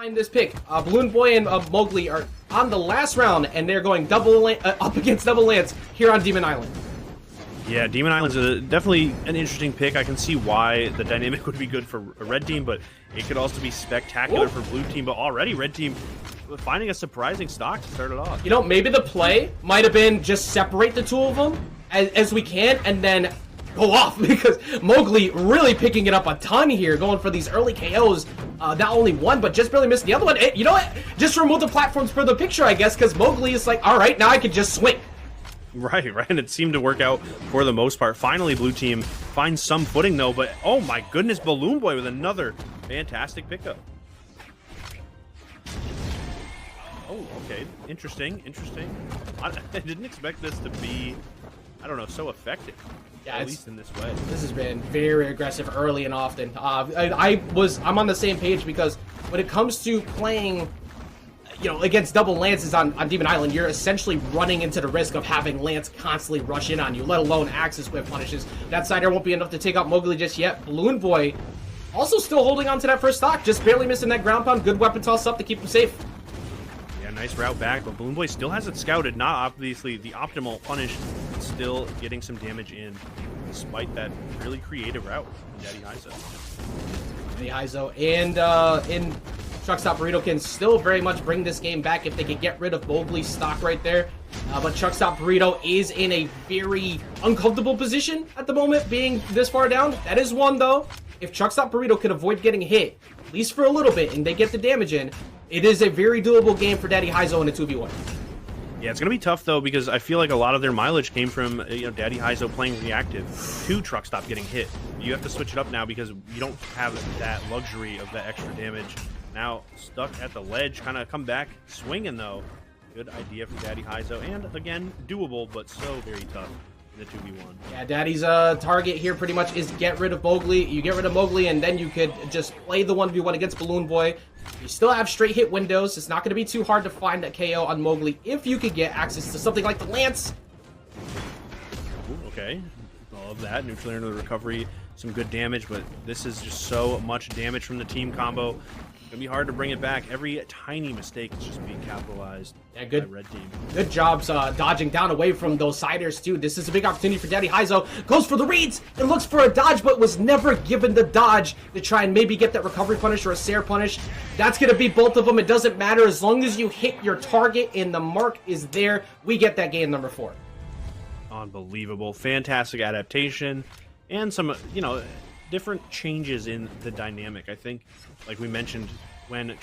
behind this pick. Balloon Boy and Mowgli are on the last round, and they're going up against double Lance here on Demon Island. Yeah, Demon Island's definitely an interesting pick. I can see why the dynamic would be good for a red team, but it could also be spectacular for blue team. But already, red team finding a surprising stock to start it off. You know, maybe the play might have been just separate the two of them as we can, and then go off, because Mowgli really picking it up a ton here, going for these early KOs. Not only one, but just barely missed the other one. You know what? Just remove the platforms for the picture, I guess, because Mowgli is like, all right, now I can just swing. Right, and it seemed to work out for the most part. Finally, blue team finds some footing, though, but oh my goodness, Balloon Boy with another fantastic pickup. Oh, okay, interesting. I didn't expect this to be, I don't know, so effective. Yeah, at least in this way. This has been very aggressive early and often. I'm on the same page, because when it comes to playing, you know, against double Lances on Demon Island, you're essentially running into the risk of having Lance constantly rush in on you, let alone Axis Whip punishes. That Cider won't be enough to take out Mowgli just yet. Balloon Boy also still holding on to that first stock, just barely missing that ground pound. Good weapon toss up to keep him safe. Yeah, nice route back, but Balloon Boy still has it scouted. Not obviously the optimal punish, but still getting some damage in, despite that really creative route from Daddy Heizo. Daddy Heizo and in Truckstop Burrito can still very much bring this game back if they can get rid of Mowgli's stock right there. But Truckstop Burrito is in a very uncomfortable position at the moment, being this far down. That is one, though. If Truckstop Burrito can avoid getting hit, at least for a little bit, and they get the damage in, it is a very doable game for Daddy Heizo in a 2v1. Yeah, it's going to be tough, though, because I feel like a lot of their mileage came from, Daddy Heizo playing reactive to Truckstop getting hit. You have to switch it up now because you don't have that luxury of that extra damage. Now, stuck at the ledge, kind of come back swinging, though. Good idea from Daddy Heizo, and again, doable, but so very tough in the 2v1. Yeah, Daddy's target here pretty much is get rid of Mowgli. You get rid of Mowgli, and then you could just play the 1v1 against Balloon Boy. You still have straight hit windows. It's not going to be too hard to find that KO on Mowgli if you could get access to something like the Lance. Ooh, okay, love that. Neutral into the recovery, some good damage, but this is just so much damage from the team combo. It's gonna be hard to bring it back. Every tiny mistake is just being capitalized by red team. Good jobs dodging down away from those siders too. This is a big opportunity for Daddy Heizo. Goes for the reads and looks for a dodge, but was never given the dodge to try and maybe get that recovery punish or a Sair punish. That's gonna be both of them. It doesn't matter as long as you hit your target and the mark is there. We get that game number 4. Unbelievable, fantastic adaptation, and some different changes in the dynamic. I think, like we mentioned, when